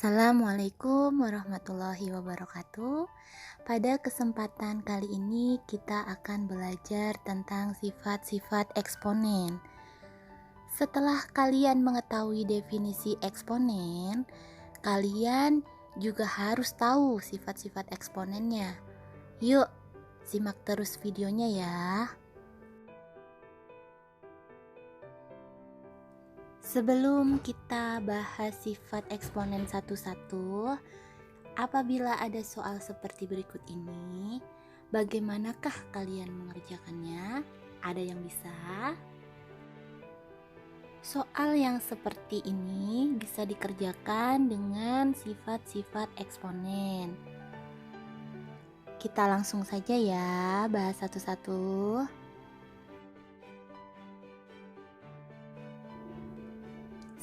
Assalamualaikum warahmatullahi wabarakatuh. Pada kesempatan kali ini kita akan belajar tentang sifat-sifat eksponen. Setelah kalian mengetahui definisi eksponen, kalian juga harus tahu sifat-sifat eksponennya. Yuk, simak terus videonya ya. Sebelum kita bahas sifat eksponen satu-satu, apabila ada soal seperti berikut ini, bagaimanakah kalian mengerjakannya? Ada yang bisa? Soal yang seperti ini bisa dikerjakan dengan sifat-sifat eksponen. Kita langsung saja ya, bahas satu-satu.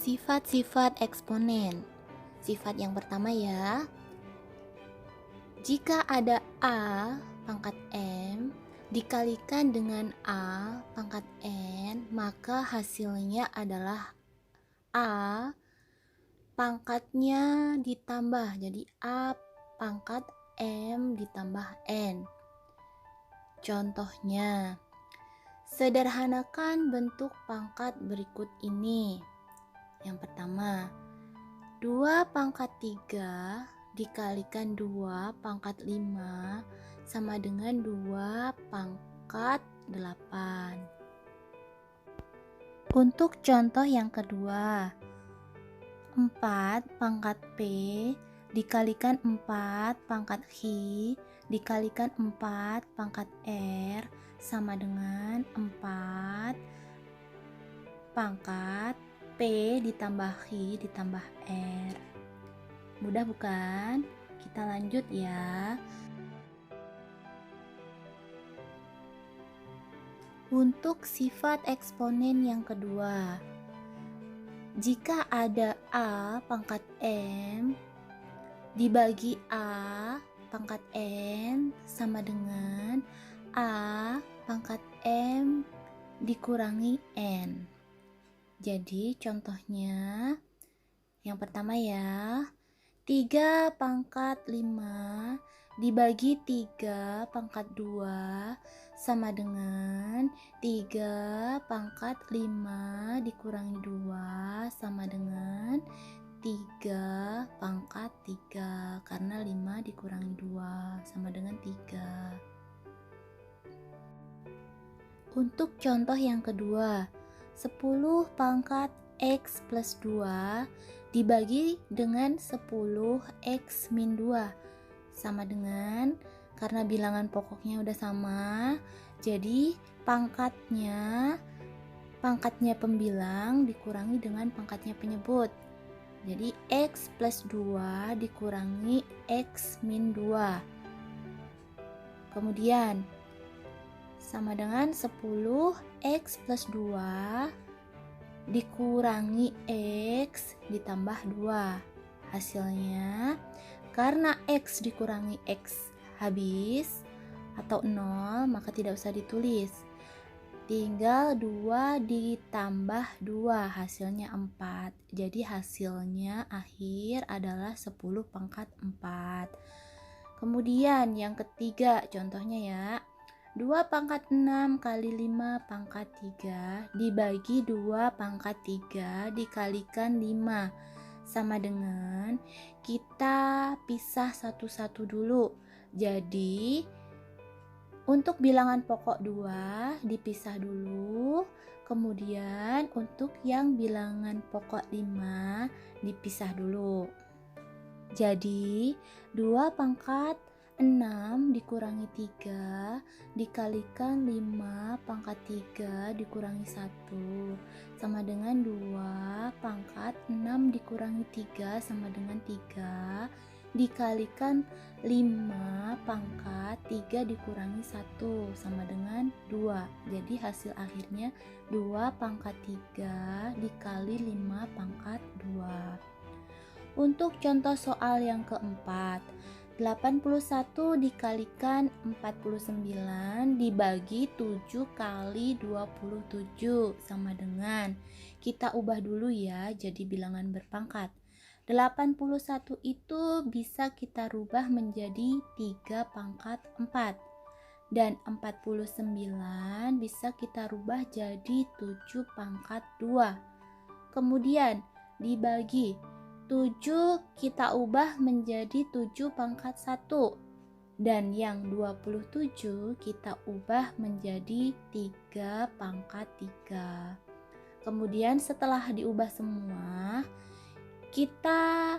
Sifat-sifat eksponen. Sifat yang pertama ya. Jika ada A pangkat M dikalikan dengan A pangkat N, maka hasilnya adalah A pangkatnya ditambah, jadi A pangkat M ditambah N. Contohnya, sederhanakan bentuk pangkat berikut ini. Yang pertama, 2 pangkat 3 dikalikan 2 pangkat 5 sama dengan 2 pangkat 8. Untuk contoh yang kedua, 4 pangkat P dikalikan 4 pangkat Q dikalikan 4 pangkat R sama dengan 4 pangkat P ditambah Q ditambah R. Mudah bukan? Kita lanjut ya. Untuk sifat eksponen yang kedua, jika ada A pangkat M dibagi A pangkat N sama dengan A pangkat M dikurangi N. Jadi contohnya yang pertama ya, 3 pangkat 5 dibagi 3 pangkat 2 sama dengan 3 pangkat 5 dikurangi 2 sama dengan 3 pangkat 3, karena 5 dikurangi 2 sama dengan 3. Untuk contoh yang kedua, 10 pangkat X plus 2 dibagi dengan 10 X min 2 sama dengan, karena bilangan pokoknya udah sama, jadi pangkatnya pembilang dikurangi dengan pangkatnya penyebut. Jadi X plus 2 dikurangi X min 2. Kemudian sama dengan 10 X plus 2 dikurangi X ditambah 2. Hasilnya, karena X dikurangi X habis atau 0, maka tidak usah ditulis. Tinggal 2 ditambah 2, hasilnya 4. Jadi hasilnya akhir adalah 10 pangkat 4. Kemudian yang ketiga contohnya ya, 2 pangkat 6 kali 5 pangkat 3 dibagi 2 pangkat 3 dikalikan 5 sama dengan, kita pisah satu-satu dulu. Jadi untuk bilangan pokok 2 dipisah dulu, kemudian untuk yang bilangan pokok 5 dipisah dulu. Jadi 2 pangkat 6 dikurangi 3 dikalikan 5 pangkat 3 dikurangi 1 sama dengan 2 pangkat 6 dikurangi 3 sama dengan 3 dikalikan 5 pangkat 3 dikurangi 1 sama dengan 2. Jadi hasil akhirnya 2 pangkat 3 dikali 5 pangkat 2. Untuk contoh soal yang keempat, 81 dikalikan 49 dibagi 7 kali 27 sama dengan, kita ubah dulu ya jadi bilangan berpangkat. 81 itu bisa kita rubah menjadi 3 pangkat 4. Dan 49 bisa kita rubah jadi 7 pangkat 2. Kemudian dibagi 7 kita ubah menjadi 7 pangkat 1. Dan yang 27 kita ubah menjadi 3 pangkat 3. Kemudian setelah diubah semua, kita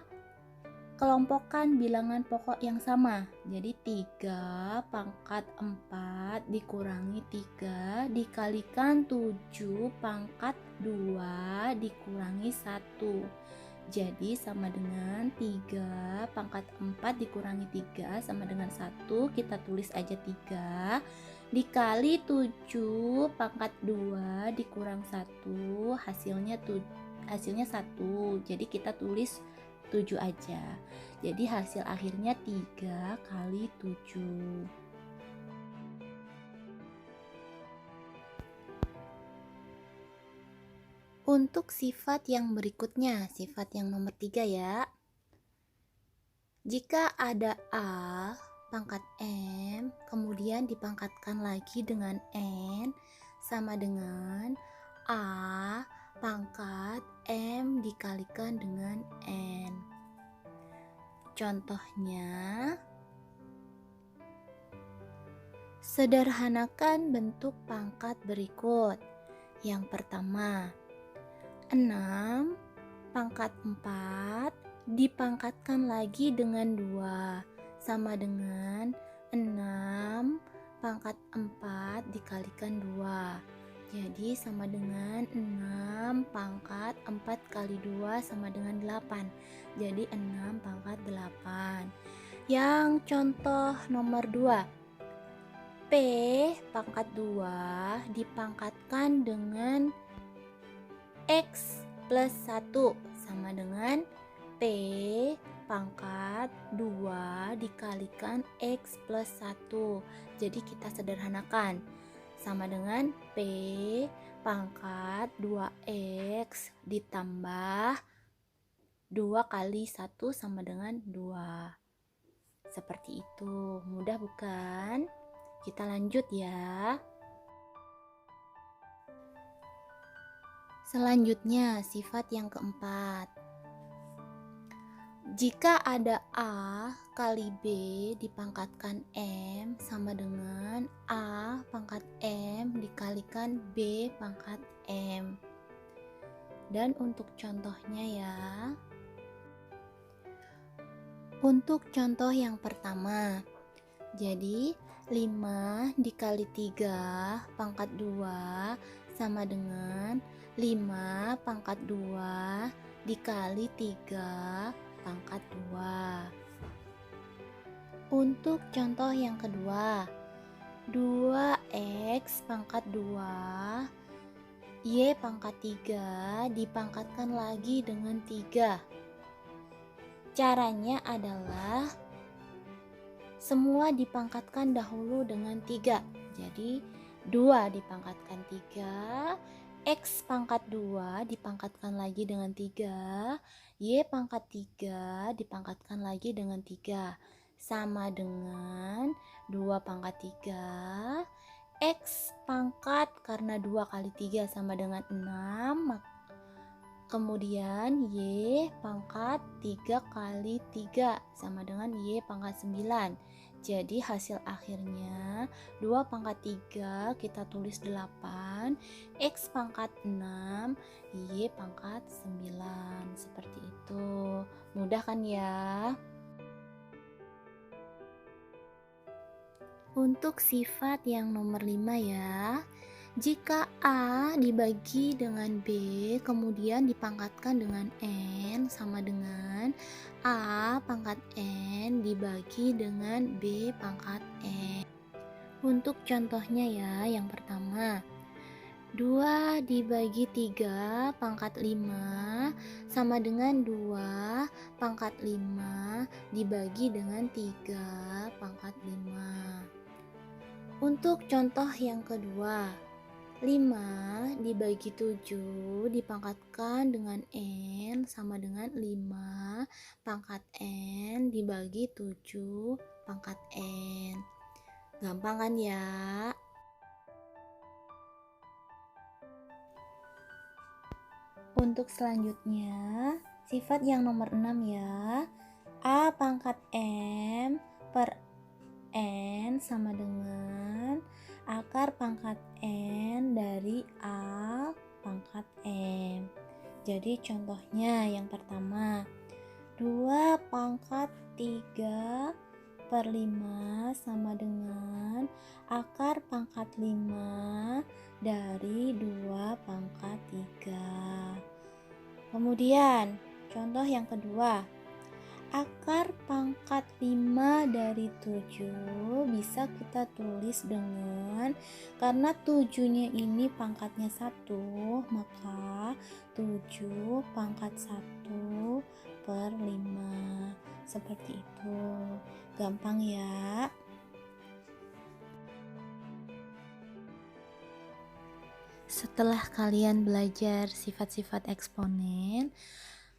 kelompokkan bilangan pokok yang sama. Jadi 3 pangkat 4 dikurangi 3 dikalikan 7 pangkat 2 dikurangi 1. Jadi sama dengan 3 pangkat 4 dikurangi 3 sama dengan 1. Kita tulis aja 3 dikali 7 pangkat 2 dikurang 1 hasilnya 1. Jadi kita tulis 7 aja. Jadi hasil akhirnya 3 kali 7. Untuk sifat yang berikutnya, sifat yang nomor 3 ya. Jika ada A pangkat M, kemudian dipangkatkan lagi dengan N, sama dengan A pangkat M dikalikan dengan N. Contohnya, sederhanakan bentuk pangkat berikut. Yang pertama, 6 pangkat 4 dipangkatkan lagi dengan 2 sama dengan 6 pangkat 4 dikalikan 2. Jadi sama dengan 6 pangkat 4 kali 2 sama dengan 8. Jadi 6 pangkat 8. Yang contoh nomor 2, P pangkat 2 dipangkatkan dengan X plus 1 sama dengan P pangkat 2 dikalikan X plus 1. Jadi kita sederhanakan. Sama dengan P pangkat 2X ditambah 2 kali 1 sama dengan 2. Seperti itu. Mudah bukan? Kita lanjut ya. Selanjutnya, sifat yang keempat. Jika ada A kali B dipangkatkan M sama dengan A pangkat M dikalikan B pangkat M. Dan untuk contohnya ya. Untuk contoh yang pertama, jadi 5 dikali 3 pangkat 2 sama dengan 5 pangkat 2 dikali 3 pangkat 2. Untuk contoh yang kedua, 2x pangkat 2 y pangkat 3 dipangkatkan lagi dengan 3. Caranya adalah semua dipangkatkan dahulu dengan 3. Jadi 2 dipangkatkan 3, X pangkat 2 dipangkatkan lagi dengan 3, Y pangkat 3 dipangkatkan lagi dengan 3. Sama dengan 2 pangkat 3, X pangkat karena 2 kali 3 sama dengan 6. Kemudian Y pangkat 3 kali 3 sama dengan Y pangkat 9. Jadi hasil akhirnya 2 pangkat 3 kita tulis 8, X pangkat 6, Y pangkat 9. Seperti itu. Mudah kan ya? Untuk sifat yang nomor 5 ya. Jika A dibagi dengan B kemudian dipangkatkan dengan N sama dengan A pangkat N dibagi dengan B pangkat N. Untuk contohnya ya, yang pertama 2 dibagi 3 pangkat 5 sama dengan 2 pangkat 5 dibagi dengan 3 pangkat 5. Untuk contoh yang kedua, 5 dibagi 7 dipangkatkan dengan N sama dengan 5 pangkat N dibagi 7 pangkat N. Gampang kan ya? Untuk selanjutnya, sifat yang nomor 6 ya. A pangkat M per N sama dengan akar pangkat N dari A pangkat M. Jadi contohnya yang pertama, 2 pangkat 3 per 5 sama dengan akar pangkat 5 dari 2 pangkat 3. Kemudian contoh yang kedua, akar pangkat 5 dari 7 bisa kita tulis dengan, karena 7-nya ini pangkatnya 1, maka 7 pangkat 1 per 5. Seperti itu. Gampang ya. Setelah kalian belajar sifat-sifat eksponen,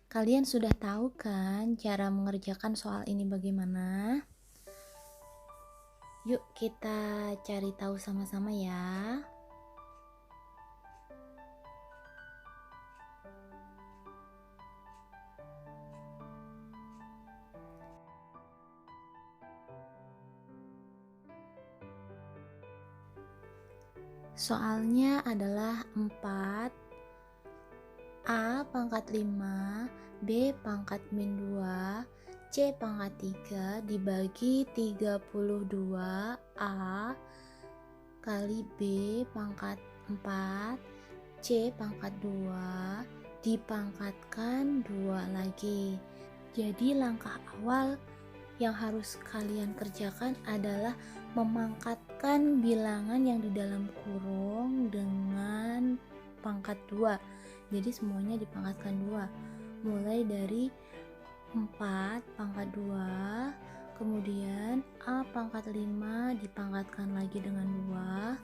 kalian sudah tahu kan cara mengerjakan soal ini bagaimana? Yuk kita cari tahu sama-sama ya. Soalnya adalah 4 A pangkat 5 B pangkat min 2 C pangkat 3 dibagi 32 A kali B pangkat 4 C pangkat 2 dipangkatkan 2 lagi. Jadi langkah awal yang harus kalian kerjakan adalah memangkatkan bilangan yang di dalam kurung dengan pangkat 2. Jadi semuanya dipangkatkan 2. Mulai dari 4 pangkat 2, kemudian A pangkat 5 dipangkatkan lagi dengan 2,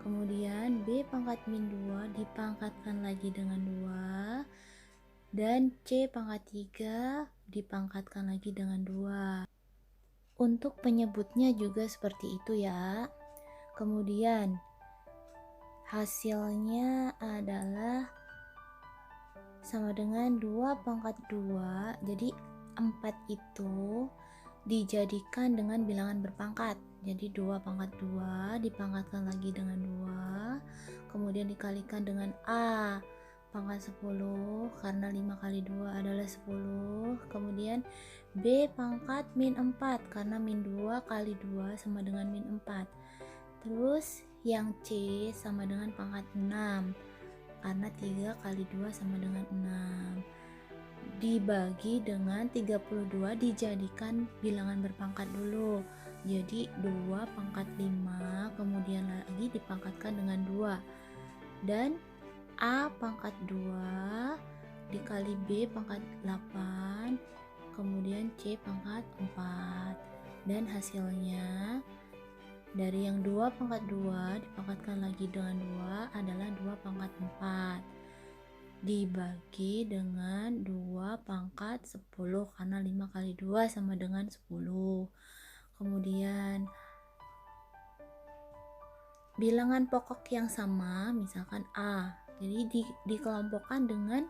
kemudian B pangkat min 2 dipangkatkan lagi dengan 2, dan C pangkat 3 dipangkatkan lagi dengan 2. Untuk penyebutnya juga seperti itu ya. Kemudian hasilnya adalah sama dengan 2 pangkat 2. Jadi 4 itu dijadikan dengan bilangan berpangkat. Jadi 2 pangkat 2 dipangkatkan lagi dengan 2, kemudian dikalikan dengan A pangkat 10 karena 5 kali 2 adalah 10. Kemudian B pangkat min 4 karena min 2 kali 2 sama dengan min 4. Terus yang C sama dengan pangkat 6 karena 3 kali 2 sama dengan 6. Dibagi dengan 32 dijadikan bilangan berpangkat dulu. Jadi 2 pangkat 5 kemudian lagi dipangkatkan dengan 2. Dan A pangkat 2 dikali B pangkat 8, kemudian C pangkat 4. Dan hasilnya dari yang 2 pangkat 2 dipangkatkan lagi dengan 2 adalah 2 pangkat 4 dibagi dengan 2 pangkat 10 karena 5 kali 2 sama dengan 10. Kemudian bilangan pokok yang sama, misalkan A, jadi dikelompokkan dengan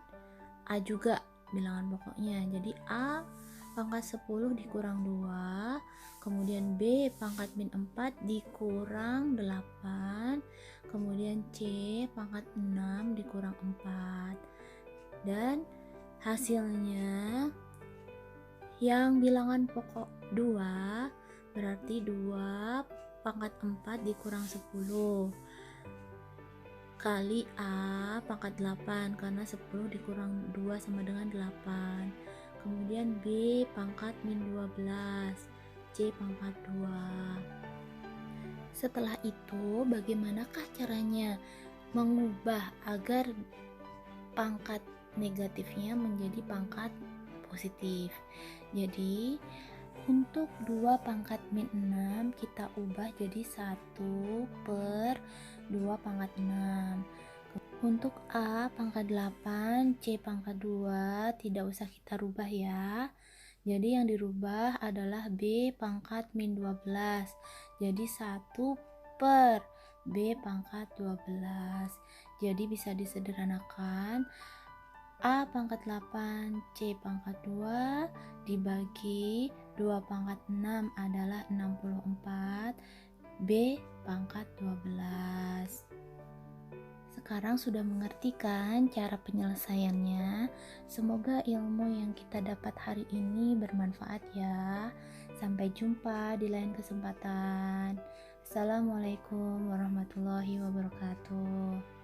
A juga bilangan pokoknya. Jadi A pangkat 10 dikurang 2, kemudian B pangkat min 4 dikurang 8, kemudian C pangkat 6 dikurang 4. Dan hasilnya yang bilangan pokok 2 berarti 2 pangkat 4 dikurang 10 kali A pangkat 8 karena 10 dikurang 2 sama dengan 8. Kemudian B pangkat min 12, C pangkat 2. Setelah itu bagaimanakah caranya mengubah agar pangkat negatifnya menjadi pangkat positif? Jadi Untuk 2 pangkat min 6 kita ubah jadi 1/2 pangkat 6. Untuk A pangkat 8, C pangkat 2 tidak usah kita rubah ya. Jadi yang dirubah adalah B pangkat min 12. Jadi 1/B pangkat 12. Jadi bisa disederhanakan, A pangkat 8 C pangkat 2 dibagi 2 pangkat 6 adalah 64, B pangkat 12. Sekarang sudah mengerti kan cara penyelesaiannya? Semoga ilmu yang kita dapat hari ini bermanfaat ya. Sampai jumpa di lain kesempatan. Assalamualaikum warahmatullahi wabarakatuh.